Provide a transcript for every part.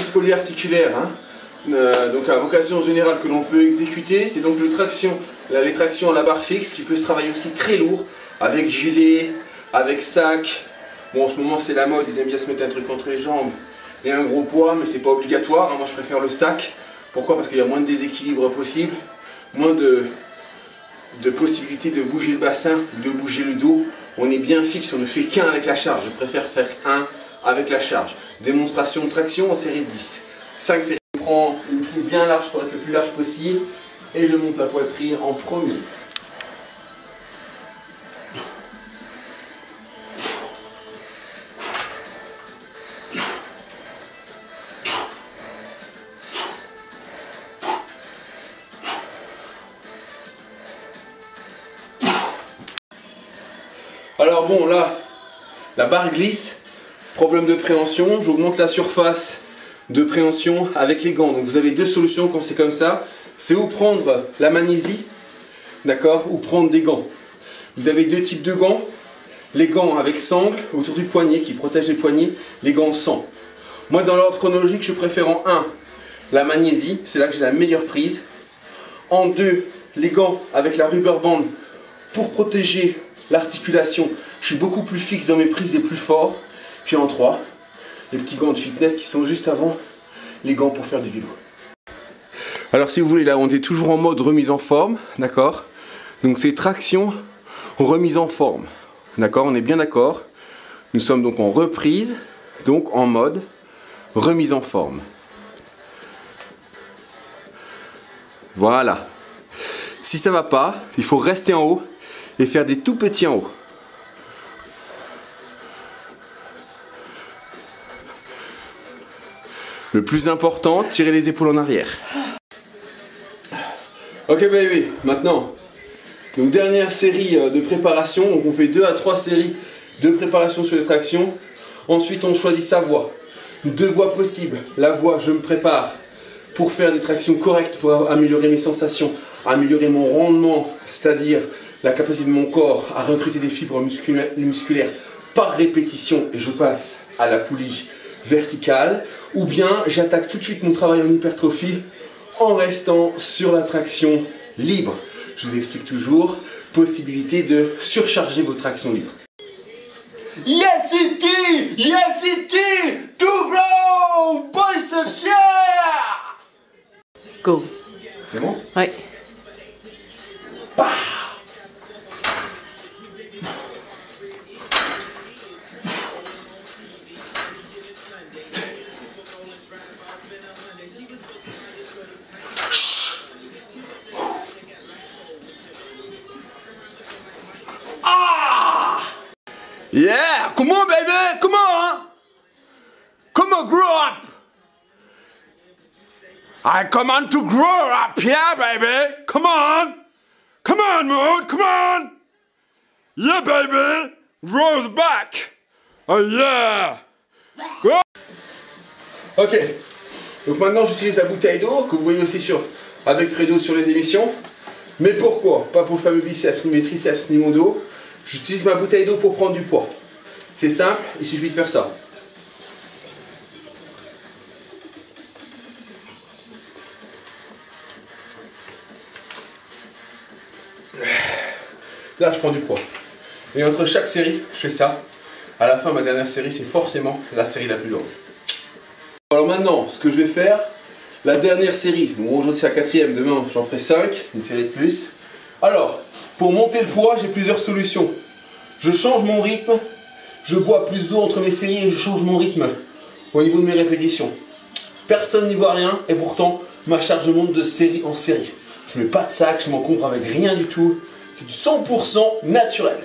exercice polyarticulaire, hein, donc à vocation générale que l'on peut exécuter. C'est donc les tractions à la barre fixe qui peut se travailler aussi très lourd, avec gilet, avec sac. Bon, en ce moment c'est la mode, ils aiment bien se mettre un truc entre les jambes et un gros poids, mais c'est pas obligatoire, hein. Moi je préfère le sac. Pourquoi? Parce qu'il y a moins de déséquilibre possible, moins de possibilités de bouger le bassin, de bouger le dos. On est bien fixe, on ne fait qu'un avec la charge. Je préfère faire un avec la charge. Démonstration de traction en série 10. 5 séries, je prends une prise bien large pour être le plus large possible et je monte la poitrine en premier. Alors bon, là, la barre glisse, problème de préhension, j'augmente la surface de préhension avec les gants. Donc vous avez deux solutions quand c'est comme ça, c'est ou prendre la magnésie, d'accord, ou prendre des gants. Vous avez deux types de gants, les gants avec sangle autour du poignet qui protègent les poignets, les gants sans. Moi dans l'ordre chronologique, je préfère en 1 la magnésie, c'est là que j'ai la meilleure prise. En 2, les gants avec la rubber band pour protéger l'articulation, je suis beaucoup plus fixe dans mes prises et plus fort. Puis en 3, les petits gants de fitness qui sont juste avant les gants pour faire du vélo. Alors si vous voulez, là on est toujours en mode remise en forme, d'accord? Donc c'est traction, remise en forme, d'accord? On est bien d'accord? Nous sommes donc en reprise, donc en mode remise en forme. Voilà. Si ça va pas, il faut rester en haut et faire des tout petits en haut. Le plus important, tirez les épaules en arrière. Ok baby, maintenant, donc dernière série de préparation. Donc on fait 2 à 3 séries de préparation sur les tractions. Ensuite on choisit sa voie. 2 voies possibles. La voie, je me prépare pour faire des tractions correctes, pour améliorer mes sensations, améliorer mon rendement, c'est-à-dire la capacité de mon corps à recruter des fibres musculaires par répétition, et je passe à la poulie verticale, ou bien j'attaque tout de suite mon travail en hypertrophie en restant sur la traction libre. Je vous explique toujours, possibilité de surcharger vos tractions libres. Yes it is! Yes it is! To grow! Biceps, yeah! Go. C'est bon? Ouais. Yeah! Come on, baby! Come on! Come on, grow up! I come on to grow up, yeah, baby! Come on! Come on, Maud! Come on! Yeah, baby! Rose back! Oh, yeah! Go! Ok. Donc maintenant, j'utilise la bouteille d'eau que vous voyez aussi avec Fredo sur les émissions. Mais pourquoi? Pas pour le fameux biceps, ni mes triceps, ni mon dos. J'utilise ma bouteille d'eau pour prendre du poids. C'est simple, il suffit de faire ça. Là, je prends du poids. Et entre chaque série, je fais ça. À la fin, ma dernière série, c'est forcément la série la plus longue. Alors maintenant, ce que je vais faire, la dernière série, bon, aujourd'hui c'est la 4e, demain j'en ferai 5, une série de plus. Alors, pour monter le poids, j'ai plusieurs solutions. Je change mon rythme, je bois plus d'eau entre mes séries et je change mon rythme au niveau de mes répétitions. Personne n'y voit rien et pourtant ma charge monte de série en série. Je ne mets pas de sac, je m'encombre avec rien du tout. C'est du 100% naturel.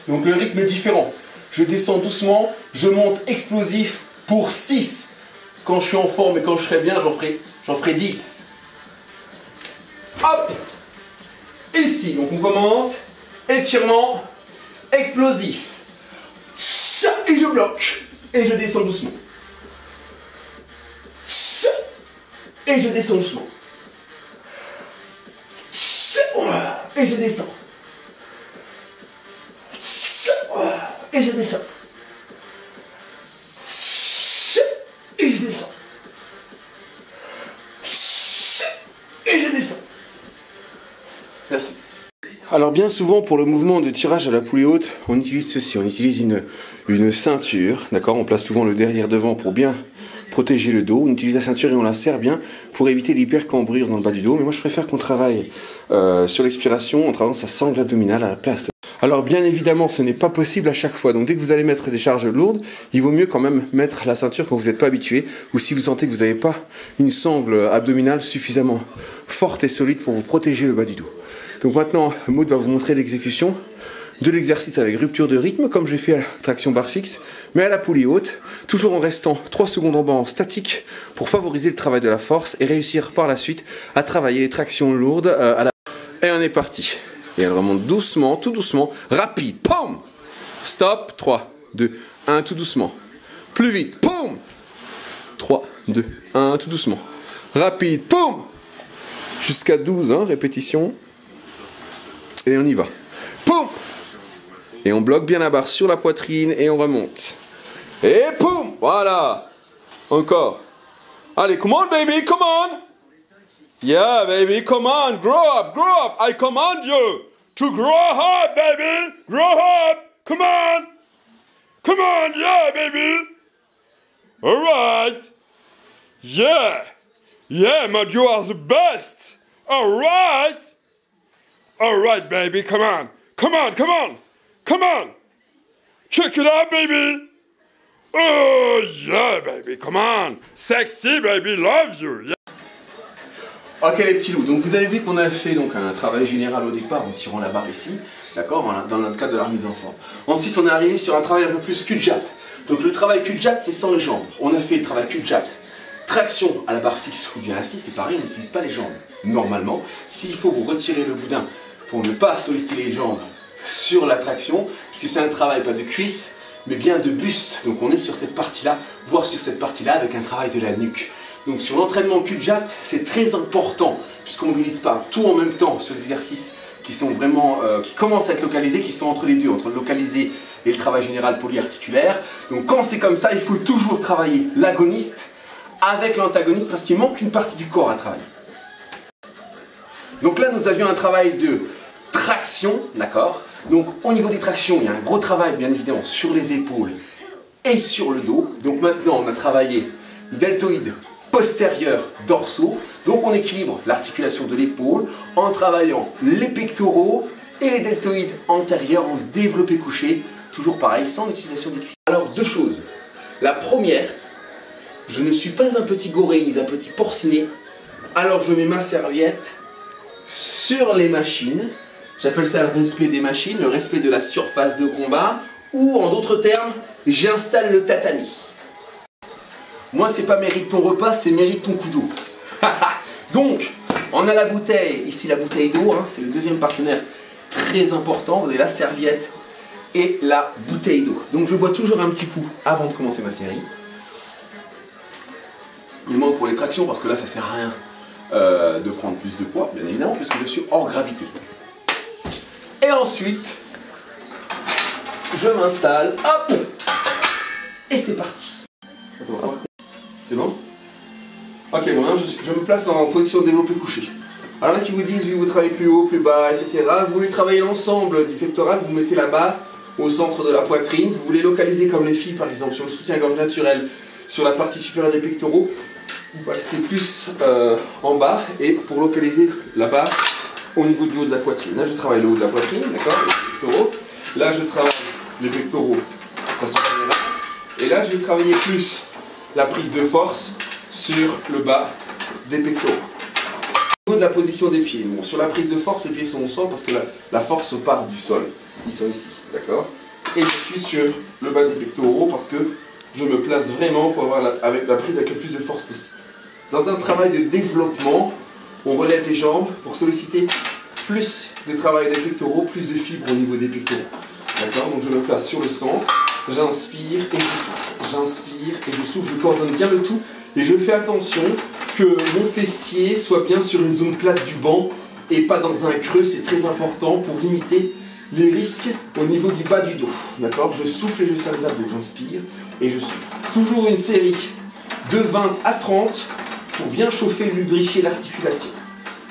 Donc le rythme est différent. Je descends doucement, je monte explosif pour 6. Quand je suis en forme et quand je serai bien, j'en ferai 10. Hop! Ici, donc on commence. Étirement explosif. Et je bloque. Et je descends doucement. Et je descends doucement. Et je descends. Et je descends. Alors bien souvent pour le mouvement de tirage à la poulie haute, on utilise ceci, on utilise une ceinture, d'accord? On place souvent le derrière devant pour bien protéger le dos, on utilise la ceinture et on la serre bien pour éviter l'hypercambrure dans le bas du dos, mais moi je préfère qu'on travaille sur l'expiration en travaillant sa sangle abdominale à la place. Alors bien évidemment ce n'est pas possible à chaque fois, donc dès que vous allez mettre des charges lourdes, il vaut mieux quand même mettre la ceinture quand vous n'êtes pas habitué, ou si vous sentez que vous n'avez pas une sangle abdominale suffisamment forte et solide pour vous protéger le bas du dos. Donc maintenant, Maud va vous montrer l'exécution de l'exercice avec rupture de rythme, comme j'ai fait à la traction barre fixe, mais à la poulie haute, toujours en restant 3 secondes en banc statique pour favoriser le travail de la force et réussir par la suite à travailler les tractions lourdes à la... Et on est parti. Et elle remonte doucement, tout doucement, rapide, poum! Stop, 3, 2, 1, tout doucement. Plus vite, poum! 3, 2, 1, tout doucement. Rapide, poum! Jusqu'à 12, hein, répétition. Et on y va. Poum! Et on bloque bien la barre sur la poitrine et on remonte. Et poum! Voilà. Encore. Allez, come on baby, come on! Yeah baby, come on, grow up, I command you to grow up baby, grow up, come on, yeah baby! Alright! Yeah, Maud, you are the best! Alright! Alright, baby, come on! Check it out, baby! Oh, yeah, baby, come on! Sexy, baby, love you! Yeah. Ok, les petits loups, donc vous avez vu qu'on a fait donc, un travail général au départ en tirant la barre ici, d'accord, dans notre cadre de la remise en forme. Ensuite, on est arrivé sur un travail un peu plus cul-de-jatte. Donc le travail cul-de-jatte, c'est sans les jambes. On a fait le travail cul-de-jatte. Traction à la barre fixe ou bien assis, c'est pareil, on n'utilise pas les jambes. Normalement, s'il faut vous retirer le boudin pour ne pas solliciter les jambes sur la traction, puisque c'est un travail pas de cuisse, mais bien de buste. Donc on est sur cette partie-là, voire sur cette partie-là avec un travail de la nuque. Donc sur l'entraînement cul-de-jatte, c'est très important, puisqu'on n'utilise pas tout en même temps sur les exercices qui sont vraiment, qui commencent à être localisés, qui sont entre les deux, entre le localisé et le travail général polyarticulaire. Donc quand c'est comme ça, il faut toujours travailler l'agoniste avec l'antagoniste, parce qu'il manque une partie du corps à travailler. Donc là, nous avions un travail de traction, d'accord? Donc au niveau des tractions, il y a un gros travail, bien évidemment, sur les épaules et sur le dos. Donc maintenant, on a travaillé deltoïdes postérieurs dorsaux. Donc on équilibre l'articulation de l'épaule en travaillant les pectoraux et les deltoïdes antérieurs en développé couché. Toujours pareil, sans l'utilisation des cuisses. Alors deux choses. La première, je ne suis pas un petit goré ni un petit porcinet. Alors je mets ma serviette sur les machines. J'appelle ça le respect des machines, le respect de la surface de combat. Ou en d'autres termes, j'installe le tatami. Moi, c'est pas mérite ton repas, c'est mérite ton coup d'eau. Donc, on a la bouteille, ici la bouteille d'eau, hein, c'est le deuxième partenaire très important. Vous avez la serviette et la bouteille d'eau. Donc, je bois toujours un petit coup avant de commencer ma série. Il manque pour les tractions parce que là, ça sert à rien de prendre plus de poids, bien évidemment, puisque je suis hors gravité. Et ensuite, je m'installe, hop, et c'est parti. C'est bon? Ok, bon, là, je me place en position de développé couché. Alors là, qui vous disent, oui, vous travaillez plus haut, plus bas, etc. Vous voulez travailler l'ensemble du pectoral, vous mettez la barre au centre de la poitrine. Vous voulez localiser comme les filles, par exemple, sur le soutien-gorge naturel, sur la partie supérieure des pectoraux. Vous passez plus en bas, et pour localiser la barre au niveau du haut de la poitrine. Là, je travaille le haut de la poitrine, d'accord, les pectoraux. Là, je travaille les pectoraux de façon générale. Et là, je vais travailler plus la prise de force sur le bas des pectoraux. Au niveau de la position des pieds, bon, sur la prise de force, les pieds sont au sol parce que la force part du sol. Ils sont ici, d'accord? Et je suis sur le bas des pectoraux parce que je me place vraiment pour avoir la prise avec le plus de force possible. Dans un travail de développement, on relève les jambes pour solliciter plus de travail des pectoraux, plus de fibres au niveau des pectoraux. D'accord? Donc je me place sur le centre, j'inspire et je souffle. J'inspire et je souffle, je coordonne bien le tout et je fais attention que mon fessier soit bien sur une zone plate du banc et pas dans un creux, c'est très important pour limiter les risques au niveau du bas du dos. D'accord? Je souffle et je serre les abdos, j'inspire et je souffle. Toujours une série de 20 à 30 pour bien chauffer et lubrifier l'articulation.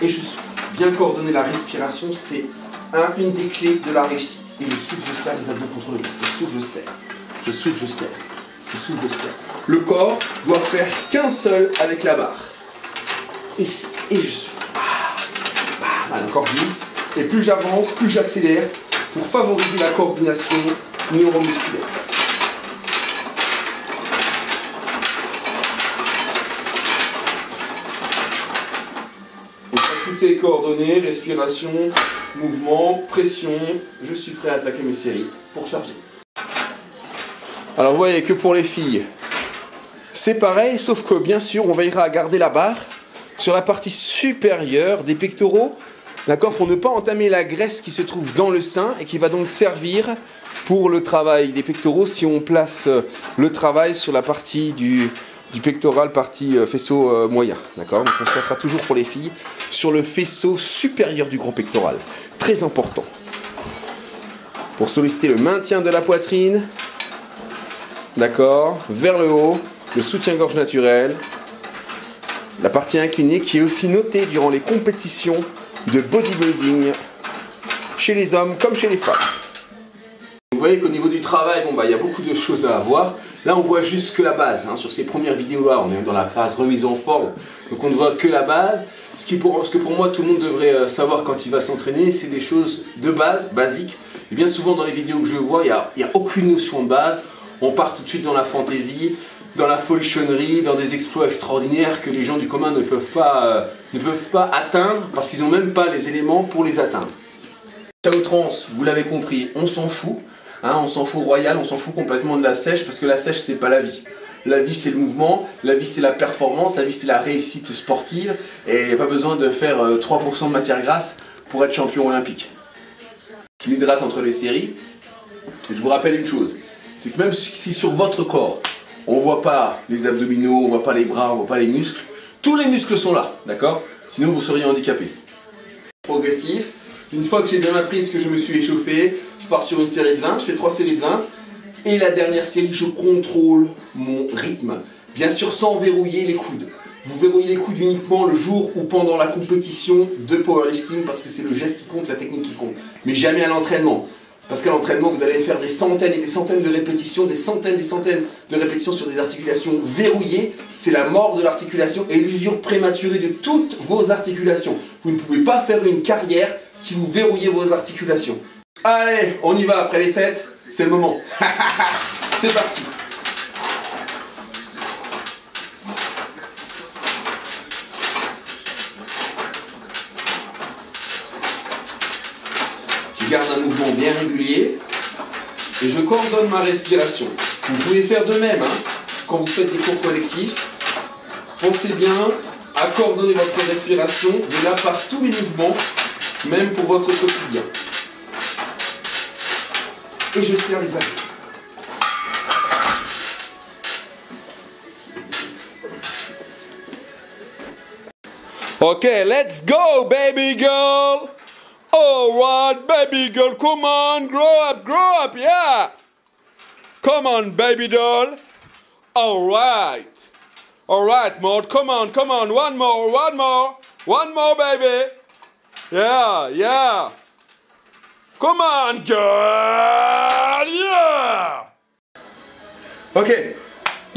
Et je souffle. Bien coordonner la respiration, c'est une des clés de la réussite. Et je souffle, je serre les abdos contre le ventre. Je souffle, je serre. Je souffle, je serre. Je souffle, je serre. Le corps doit faire qu'un seul avec la barre. Ici. Et je souffle. Le corps glisse. Et plus j'avance, plus j'accélère pour favoriser la coordination neuromusculaire. Tout est coordonné, respiration, mouvement, pression. Je suis prêt à attaquer mes séries pour charger. Alors vous voyez que pour les filles, c'est pareil, sauf que bien sûr, on veillera à garder la barre sur la partie supérieure des pectoraux, d'accord, pour ne pas entamer la graisse qui se trouve dans le sein et qui va donc servir pour le travail des pectoraux si on place le travail sur la partie du pectoral, partie faisceau moyen, d'accord. Donc on se placera toujours pour les filles sur le faisceau supérieur du grand pectoral, très important. Pour solliciter le maintien de la poitrine, d'accord, vers le haut, le soutien-gorge naturel, la partie inclinée qui est aussi notée durant les compétitions de bodybuilding chez les hommes comme chez les femmes. Vous voyez qu'au niveau du travail, il y a beaucoup de choses à voir. Là, on voit juste que la base. Sur ces premières vidéos-là, on est dans la phase remise en forme. Donc on ne voit que la base. Ce que pour moi, tout le monde devrait savoir quand il va s'entraîner, c'est des choses de base, basiques. Et bien souvent, dans les vidéos que je vois, il n'y a aucune notion de base. On part tout de suite dans la fantaisie, dans la folichonnerie, dans des exploits extraordinaires que les gens du commun ne peuvent pas atteindre parce qu'ils n'ont même pas les éléments pour les atteindre. À outrance, vous l'avez compris, on s'en fout. On s'en fout royal, on s'en fout complètement de la sèche parce que la sèche c'est pas la vie. La vie c'est le mouvement, la vie c'est la performance, la vie c'est la réussite sportive et il n'y a pas besoin de faire 3% de matière grasse pour être champion olympique. Je m'hydrate entre les séries et je vous rappelle une chose, c'est que même si sur votre corps on voit pas les abdominaux, on voit pas les bras, on voit pas les muscles, tous les muscles sont là, d'accord? Sinon vous seriez handicapé. Progressif. Une fois que j'ai bien appris que je me suis échauffé, je pars sur une série de 20, je fais 3 séries de 20. Et la dernière série, je contrôle mon rythme. Bien sûr, sans verrouiller les coudes. Vous verrouillez les coudes uniquement le jour ou pendant la compétition de powerlifting parce que c'est le geste qui compte, la technique qui compte. Mais jamais à l'entraînement. Parce qu'à l'entraînement, vous allez faire des centaines et des centaines de répétitions, des centaines de répétitions sur des articulations verrouillées. C'est la mort de l'articulation et l'usure prématurée de toutes vos articulations. Vous ne pouvez pas faire une carrière si vous verrouillez vos articulations. Allez, on y va après les fêtes, c'est le moment. C'est parti. Je garde un mouvement bien régulier et je coordonne ma respiration. Vous pouvez faire de même quand vous faites des cours collectifs. Pensez bien à coordonner votre respiration de là par tous les mouvements, même pour votre quotidien. Et je serre les abdos. Ok, let's go, baby girl! Alright, baby girl, come on, grow up, yeah! Come on, baby doll! Alright! Alright, Maud, come on, one more, baby! Yeah! Come on, girl! Yeah! Ok,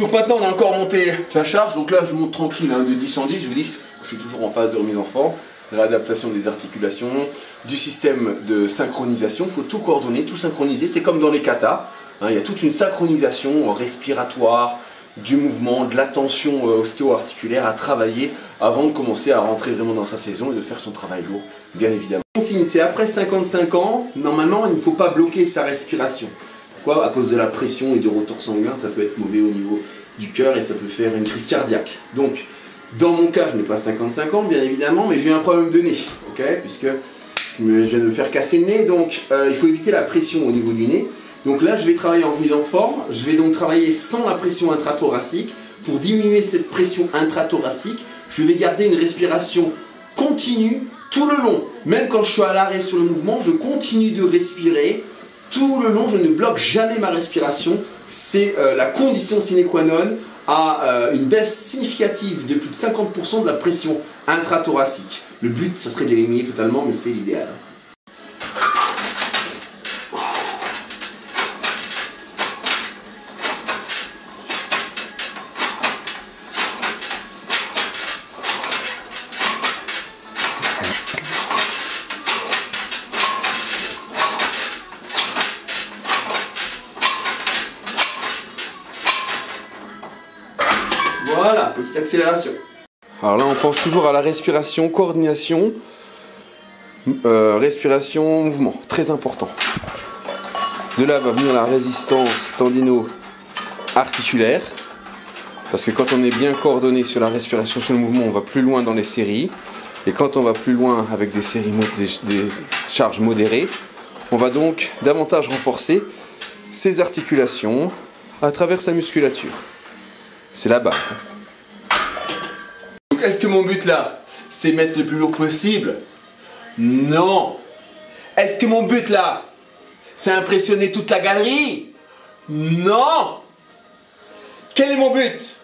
donc maintenant on a encore monté la charge, donc là je monte tranquille, de 10 en 10, je vous dis, je suis toujours en phase de remise en forme. L'adaptation des articulations, du système de synchronisation, il faut tout coordonner, tout synchroniser, c'est comme dans les katas, il y a toute une synchronisation respiratoire, du mouvement, de la tension ostéo-articulaire à travailler avant de commencer à rentrer vraiment dans sa saison et de faire son travail lourd, bien évidemment. Consigne, c'est après 55 ans, normalement il ne faut pas bloquer sa respiration. Pourquoi? À cause de la pression et du retour sanguin, ça peut être mauvais au niveau du cœur et ça peut faire une crise cardiaque. Donc, dans mon cas, je n'ai pas 55 ans, bien évidemment, mais j'ai eu un problème de nez, ok, puisque je viens de me faire casser le nez, donc il faut éviter la pression au niveau du nez. Donc là, je vais travailler en remise en forme, je vais donc travailler sans la pression intrathoracique. Pour diminuer cette pression intrathoracique, je vais garder une respiration continue tout le long. Même quand je suis à l'arrêt sur le mouvement, je continue de respirer tout le long, je ne bloque jamais ma respiration. C'est la condition sine qua non à une baisse significative de plus de 50% de la pression intrathoracique. Le but, ça serait de l'éliminer totalement, mais c'est l'idéal. Voilà, petite accélération. Alors là, on pense toujours à la respiration, coordination, respiration, mouvement, très important. De là va venir la résistance tendino-articulaire, parce que quand on est bien coordonné sur la respiration, sur le mouvement, on va plus loin dans les séries. Et quand on va plus loin avec des séries, des charges modérées, on va donc davantage renforcer ses articulations à travers sa musculature. C'est la base. Donc est-ce que mon but là, c'est mettre le plus lourd possible? Non. Est-ce que mon but là, c'est impressionner toute la galerie? Non. Quel est mon but?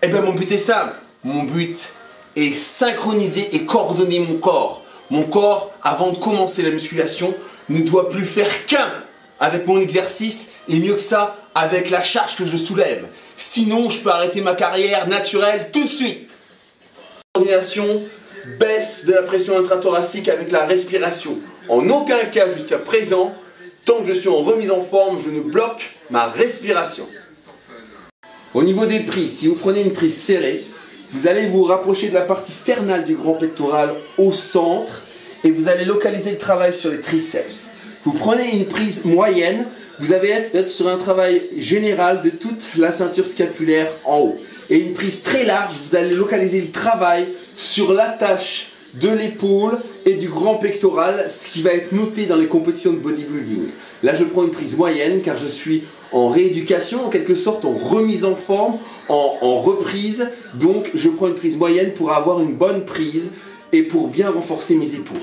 Eh bien mon but est simple. Mon but est synchroniser et coordonner mon corps. Mon corps, avant de commencer la musculation, ne doit plus faire qu'un avec mon exercice et mieux que ça, avec la charge que je soulève. Sinon, je peux arrêter ma carrière naturelle tout de suite. Coordination, baisse de la pression intrathoracique avec la respiration. En aucun cas jusqu'à présent, tant que je suis en remise en forme, je ne bloque ma respiration. Au niveau des prises, si vous prenez une prise serrée, vous allez vous rapprocher de la partie sternale du grand pectoral au centre et vous allez localiser le travail sur les triceps. Vous prenez une prise moyenne, vous allez être sur un travail général de toute la ceinture scapulaire en haut. Et une prise très large, vous allez localiser le travail sur l'attache de l'épaule et du grand pectoral, ce qui va être noté dans les compétitions de bodybuilding. Là, je prends une prise moyenne car je suis en rééducation, en quelque sorte en remise en forme, en reprise. Donc, je prends une prise moyenne pour avoir une bonne prise et pour bien renforcer mes épaules.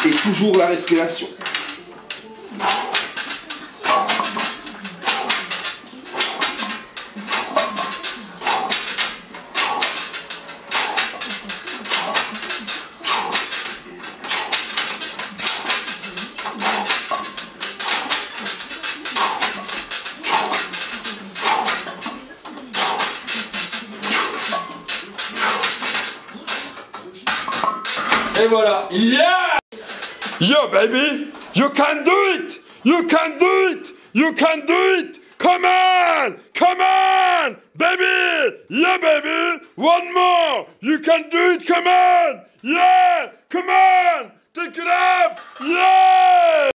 Et toujours la respiration. Et voilà. Yeah! Yo, baby! You can do it! You can do it! You can do it! Come on! Come on! Baby! Yeah, baby! One more! You can do it! Come on! Yeah! Come on! Take it up! Yeah!